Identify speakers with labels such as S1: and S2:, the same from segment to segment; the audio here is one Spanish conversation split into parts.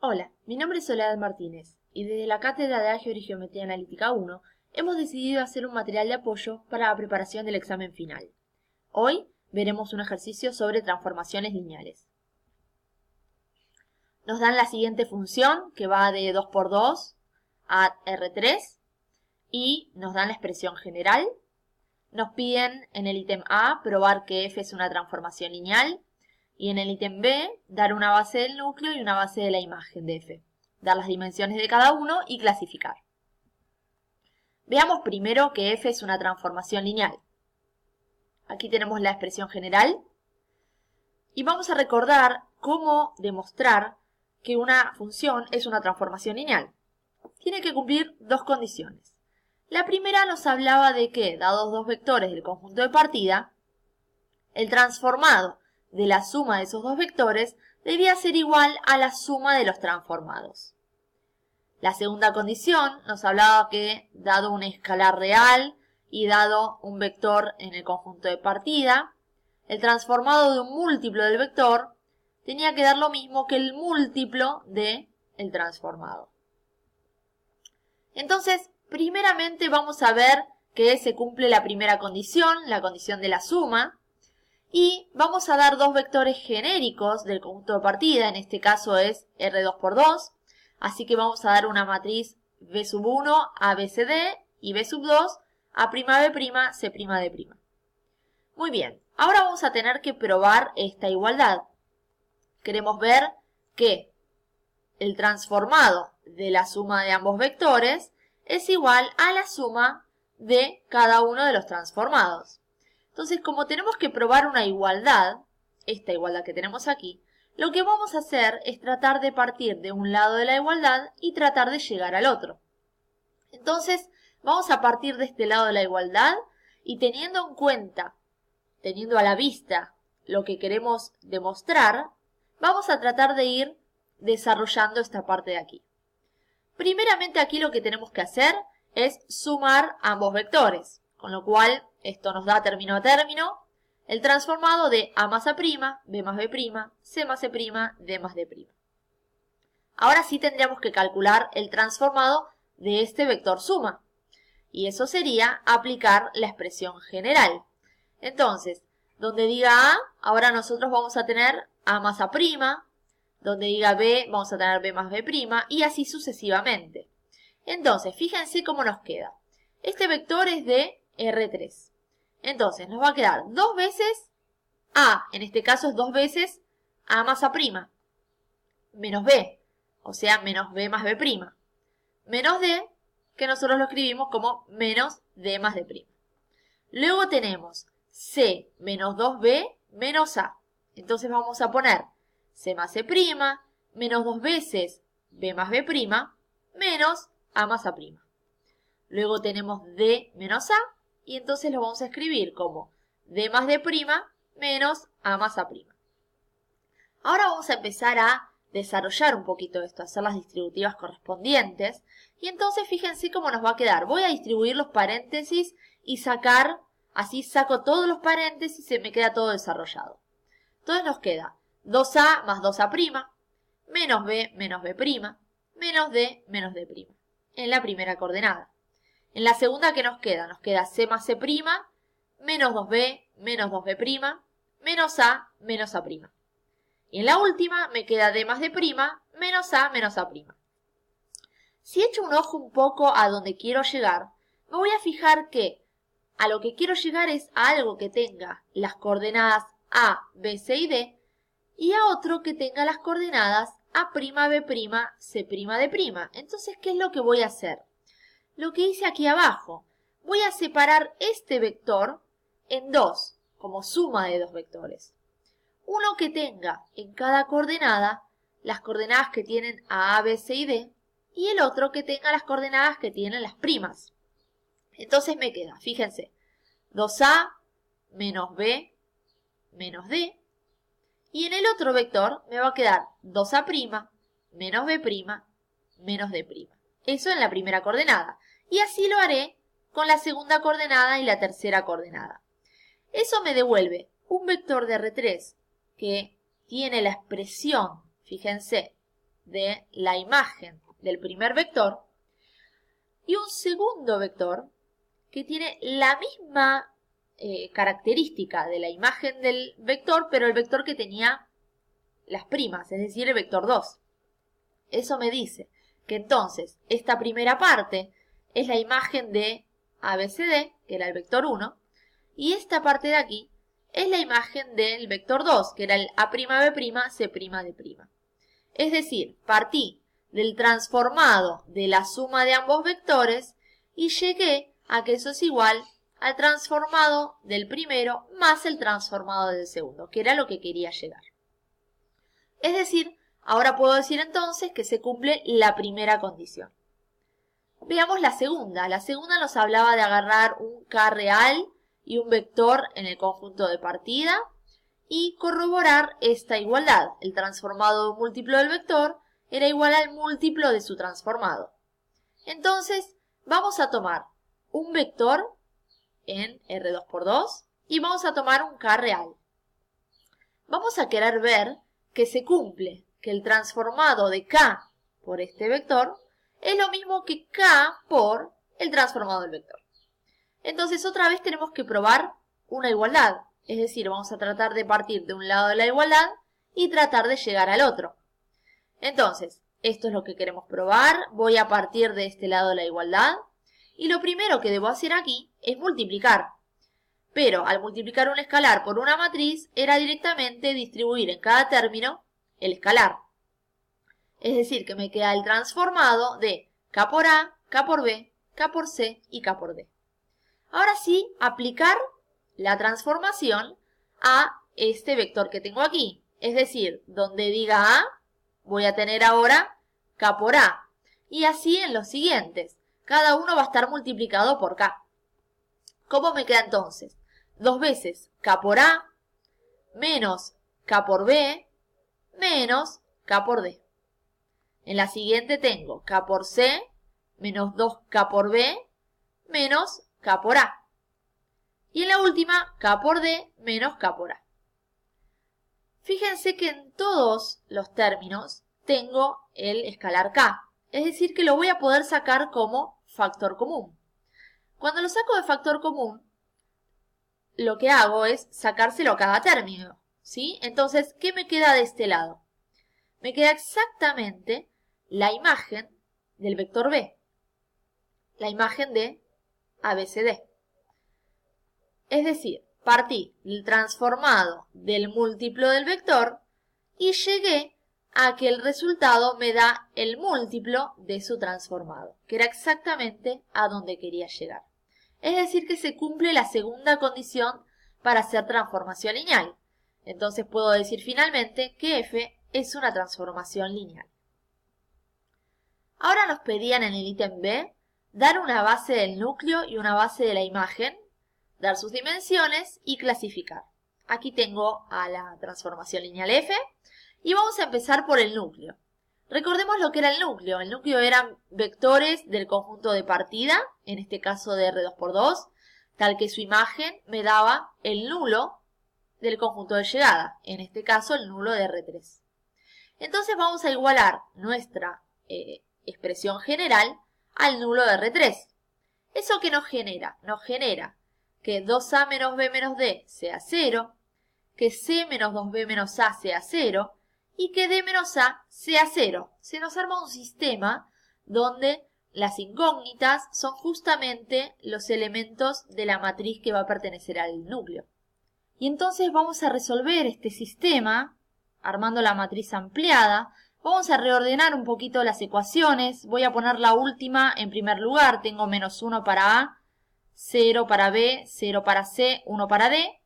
S1: Hola, mi nombre es Soledad Martínez y desde la Cátedra de Álgebra y Geometría Analítica 1 hemos decidido hacer un material de apoyo para la preparación del examen final. Hoy veremos un ejercicio sobre transformaciones lineales. Nos dan la siguiente función que va de 2 por 2 a R3 y nos dan la expresión general. Nos piden en el ítem A probar que f es una transformación lineal y en el ítem B dar una base del núcleo y una base de la imagen de f, dar las dimensiones de cada uno y clasificar. Veamos primero que f es una transformación lineal. Aquí tenemos la expresión general y vamos a recordar cómo demostrar que una función es una transformación lineal. Tiene que cumplir dos condiciones. La primera nos hablaba de que, dados dos vectores del conjunto de partida, el transformado de la suma de esos dos vectores debía ser igual a la suma de los transformados. La segunda condición nos hablaba que, dado un escalar real y dado un vector en el conjunto de partida, el transformado de un múltiplo del vector tenía que dar lo mismo que el múltiplo del transformado. Entonces, primeramente vamos a ver que se cumple la primera condición, la condición de la suma, y vamos a dar dos vectores genéricos del conjunto de partida, en este caso es R2 por 2, así que vamos a dar una matriz B sub 1 a BCD y B sub 2 a B', C'D'. Muy bien, ahora vamos a tener que probar esta igualdad. Queremos ver que el transformado de la suma de ambos vectores es igual a la suma de cada uno de los transformados. Entonces, como tenemos que probar una igualdad, esta igualdad que tenemos aquí, lo que vamos a hacer es tratar de partir de un lado de la igualdad y tratar de llegar al otro. Entonces, vamos a partir de este lado de la igualdad y teniendo en cuenta, teniendo a la vista lo que queremos demostrar, vamos a tratar de ir desarrollando esta parte de aquí. Primeramente aquí lo que tenemos que hacer es sumar ambos vectores, con lo cual esto nos da término a término el transformado de A más A', B más B', C más C', D más D'. Ahora sí tendríamos que calcular el transformado de este vector suma, y eso sería aplicar la expresión general. Entonces, donde diga A, ahora nosotros vamos a tener A más A', donde diga B, vamos a tener B más B', y así sucesivamente. Entonces, fíjense cómo nos queda. Este vector es de R3. Entonces, nos va a quedar dos veces A, en este caso es dos veces A más A', menos B, o sea, menos B más B', menos D, que nosotros lo escribimos como menos D más D'. Luego tenemos C menos 2B menos A. Entonces vamos a poner C más C', menos dos veces B más B', menos A más A'. Luego tenemos D menos A, y entonces lo vamos a escribir como D más D' menos A más A'. Ahora vamos a empezar a desarrollar un poquito esto, hacer las distributivas correspondientes, y entonces fíjense cómo nos va a quedar. Voy a distribuir los paréntesis y sacar, así saco todos los paréntesis y se me queda todo desarrollado. Entonces nos queda 2A más 2A', menos B menos B', menos D menos D', en la primera coordenada. En la segunda, ¿qué nos queda? Nos queda C más C', menos 2B menos 2B', menos A menos A'. Y en la última me queda D más D', menos A menos A'. Si echo un ojo un poco a donde quiero llegar, me voy a fijar que a lo que quiero llegar es a algo que tenga las coordenadas A, B, C y D, y a otro que tenga las coordenadas A', B', C', D'. Entonces, ¿qué es lo que voy a hacer? Lo que hice aquí abajo. Voy a separar este vector en dos, como suma de dos vectores. Uno que tenga en cada coordenada las coordenadas que tienen a B, C y D, y el otro que tenga las coordenadas que tienen las primas. Entonces me queda, fíjense, 2A menos B menos D, y en el otro vector me va a quedar 2A' menos B' menos D'. Eso en la primera coordenada. Y así lo haré con la segunda coordenada y la tercera coordenada. Eso me devuelve un vector de R3 que tiene la expresión, fíjense, de la imagen del primer vector y un segundo vector que tiene la misma característica de la imagen del vector, pero el vector que tenía las primas, es decir, el vector 2. Eso me dice que entonces esta primera parte es la imagen de ABCD, que era el vector 1, y esta parte de aquí es la imagen del vector 2, que era el A'B', C', D'. Es decir, partí del transformado de la suma de ambos vectores y llegué a que eso es igual al transformado del primero más el transformado del segundo, que era lo que quería llegar. Es decir, ahora puedo decir entonces que se cumple la primera condición. Veamos la segunda. La segunda nos hablaba de agarrar un K real y un vector en el conjunto de partida y corroborar esta igualdad. El transformado múltiplo del vector era igual al múltiplo de su transformado. Entonces, vamos a tomar un vector en R2×2 y vamos a tomar un K real. Vamos a querer ver que se cumple, que el transformado de K por este vector es lo mismo que K por el transformado del vector. Entonces, otra vez tenemos que probar una igualdad. Es decir, vamos a tratar de partir de un lado de la igualdad y tratar de llegar al otro. Entonces, esto es lo que queremos probar. Voy a partir de este lado de la igualdad. Y lo primero que debo hacer aquí es multiplicar. Pero al multiplicar un escalar por una matriz, era directamente distribuir en cada término el escalar. Es decir, que me queda el transformado de K por A, K por B, K por C y K por D. Ahora sí, aplicar la transformación a este vector que tengo aquí. Es decir, donde diga A, voy a tener ahora K por A. Y así en los siguientes. Cada uno va a estar multiplicado por K. ¿Cómo me queda entonces? 2 veces K por A menos K por B menos K por D. En la siguiente tengo K por C menos 2K por B menos K por A. Y en la última, K por D menos K por A. Fíjense que en todos los términos tengo el escalar K. Es decir, que lo voy a poder sacar como factor común. Cuando lo saco de factor común, lo que hago es sacárselo a cada término, ¿sí? Entonces, ¿qué me queda de este lado? Me queda exactamente la imagen del vector B. La imagen de ABCD. Es decir, partí del transformado del múltiplo del vector y llegué a que el resultado me da el múltiplo de su transformado, que era exactamente a donde quería llegar. Es decir, que se cumple la segunda condición para hacer transformación lineal. Entonces puedo decir finalmente que f es una transformación lineal. Ahora nos pedían en el ítem B dar una base del núcleo y una base de la imagen, dar sus dimensiones y clasificar. Aquí tengo a la transformación lineal f y vamos a empezar por el núcleo. Recordemos lo que era el núcleo. El núcleo eran vectores del conjunto de partida, en este caso de R2×2, tal que su imagen me daba el nulo del conjunto de llegada, en este caso el nulo de R3. Entonces vamos a igualar nuestra expresión general al nulo de R3. ¿Eso qué nos genera? Nos genera que 2A menos B menos D sea 0, que C menos 2B menos A sea 0 y que D menos A sea 0. Se nos arma un sistema donde las incógnitas son justamente los elementos de la matriz que va a pertenecer al núcleo. Y entonces vamos a resolver este sistema armando la matriz ampliada. Vamos a reordenar un poquito las ecuaciones. Voy a poner la última en primer lugar. Tengo menos 1 para A, 0 para B, 0 para C, 1 para D.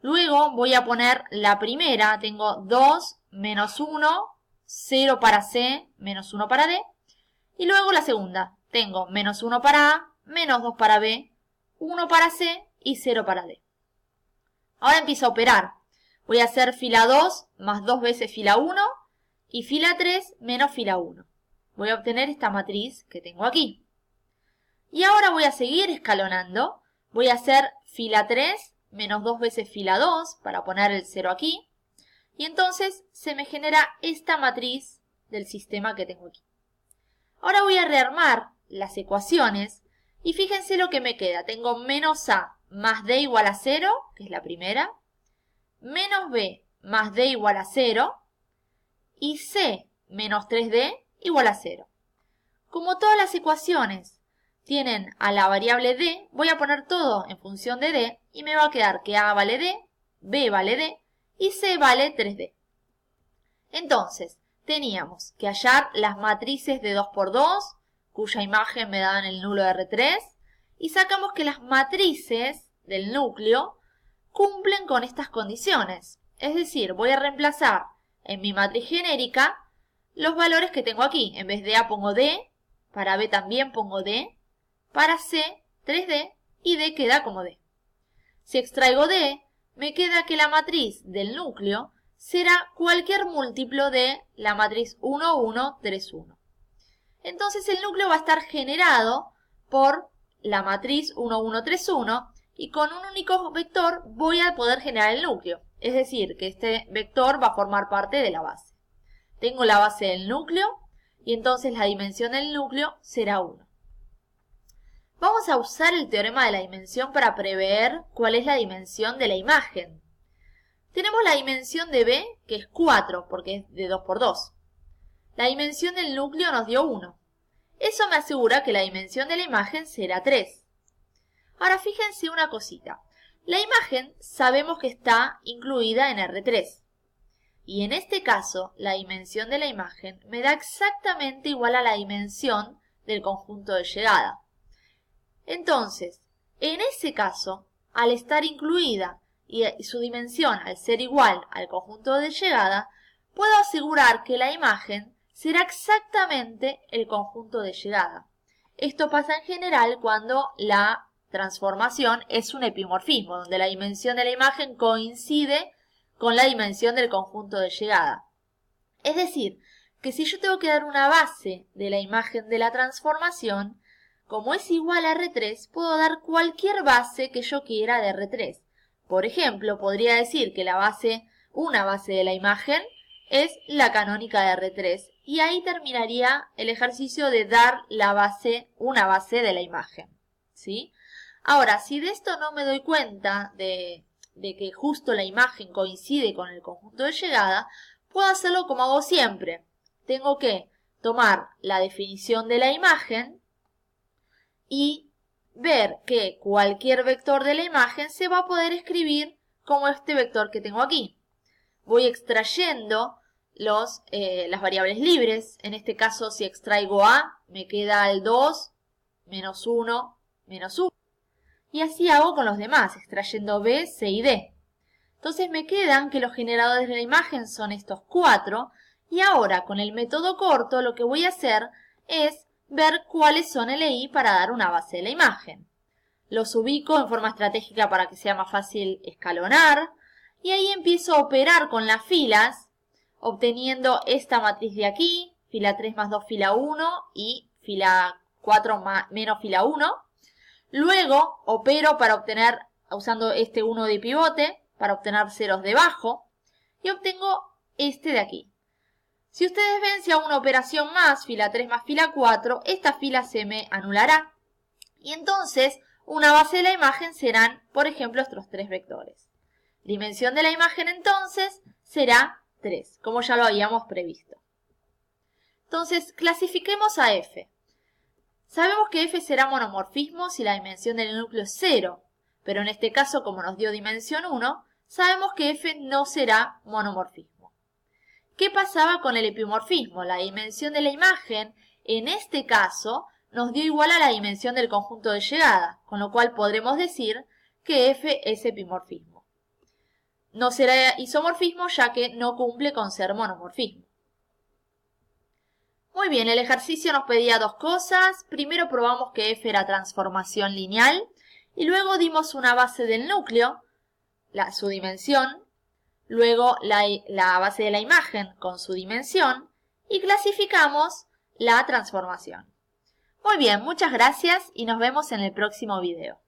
S1: Luego voy a poner la primera. Tengo 2 menos 1, 0 para C, menos 1 para D. Y luego la segunda. Tengo menos 1 para A, menos 2 para B, 1 para C y 0 para D. Ahora empiezo a operar. Voy a hacer fila 2 más 2 veces fila 1 y fila 3 menos fila 1. Voy a obtener esta matriz que tengo aquí. Y ahora voy a seguir escalonando. Voy a hacer fila 3 menos 2 veces fila 2 para poner el 0 aquí. Y entonces se me genera esta matriz del sistema que tengo aquí. Ahora voy a rearmar las ecuaciones y fíjense lo que me queda. Tengo menos a más d igual a 0, que es la primera, menos b más d igual a 0 y c menos 3d igual a 0. Como todas las ecuaciones tienen a la variable d, voy a poner todo en función de d y me va a quedar que a vale d, b vale d y c vale 3d. Entonces, teníamos que hallar las matrices de 2 por 2, cuya imagen me daban el nulo de R3, y sacamos que las matrices del núcleo cumplen con estas condiciones. Es decir, voy a reemplazar en mi matriz genérica los valores que tengo aquí. En vez de A pongo D, para B también pongo D, para C 3D y D queda como D. Si extraigo D, me queda que la matriz del núcleo será cualquier múltiplo de la matriz 1, 1, 3, 1. Entonces el núcleo va a estar generado por la matriz 1, 1, 3, 1 y con un único vector voy a poder generar el núcleo. Es decir, que este vector va a formar parte de la base. Tengo la base del núcleo y entonces la dimensión del núcleo será 1. Vamos a usar el teorema de la dimensión para prever cuál es la dimensión de la imagen. Tenemos la dimensión de B, que es 4, porque es de 2 por 2. La dimensión del núcleo nos dio 1. Eso me asegura que la dimensión de la imagen será 3. Ahora fíjense una cosita. La imagen sabemos que está incluida en R3. Y en este caso, la dimensión de la imagen me da exactamente igual a la dimensión del conjunto de llegada. Entonces, en ese caso, al estar incluida y su dimensión al ser igual al conjunto de llegada, puedo asegurar que la imagen será exactamente el conjunto de llegada. Esto pasa en general cuando la transformación es un epimorfismo, donde la dimensión de la imagen coincide con la dimensión del conjunto de llegada. Es decir, que si yo tengo que dar una base de la imagen de la transformación, como es igual a R3, puedo dar cualquier base que yo quiera de R3. Por ejemplo, podría decir que una base de la imagen es la canónica de R3 y ahí terminaría el ejercicio de dar una base de la imagen, ¿sí? Ahora, si de esto no me doy cuenta de que justo la imagen coincide con el conjunto de llegada, puedo hacerlo como hago siempre. Tengo que tomar la definición de la imagen y ver que cualquier vector de la imagen se va a poder escribir como este vector que tengo aquí. Voy extrayendo las variables libres. En este caso, si extraigo A, me queda el 2, menos 1, menos 1. Y así hago con los demás, extrayendo B, C y D. Entonces me quedan que los generadores de la imagen son estos 4. Y ahora, con el método corto, lo que voy a hacer es ver cuáles son LI para dar una base de la imagen. Los ubico en forma estratégica para que sea más fácil escalonar. Y ahí empiezo a operar con las filas, obteniendo esta matriz de aquí, fila 3 más 2, fila 1, y fila 4 menos fila 1. Luego opero para obtener, usando este 1 de pivote, para obtener ceros debajo. Y obtengo este de aquí. Si ustedes ven, si hago una operación más, fila 3 más fila 4, esta fila se me anulará. Y entonces, una base de la imagen serán, por ejemplo, estos 3 vectores. Dimensión de la imagen, entonces, será 3, como ya lo habíamos previsto. Entonces, clasifiquemos a F. Sabemos que F será monomorfismo si la dimensión del núcleo es 0, pero en este caso, como nos dio dimensión 1, sabemos que F no será monomorfismo. ¿Qué pasaba con el epimorfismo? La dimensión de la imagen, en este caso, nos dio igual a la dimensión del conjunto de llegada, con lo cual podremos decir que F es epimorfismo. No será isomorfismo ya que no cumple con ser monomorfismo. Muy bien, el ejercicio nos pedía 2 cosas. Primero probamos que F era transformación lineal y luego dimos una base del núcleo, su dimensión, luego la base de la imagen con su dimensión y clasificamos la transformación. Muy bien, muchas gracias y nos vemos en el próximo video.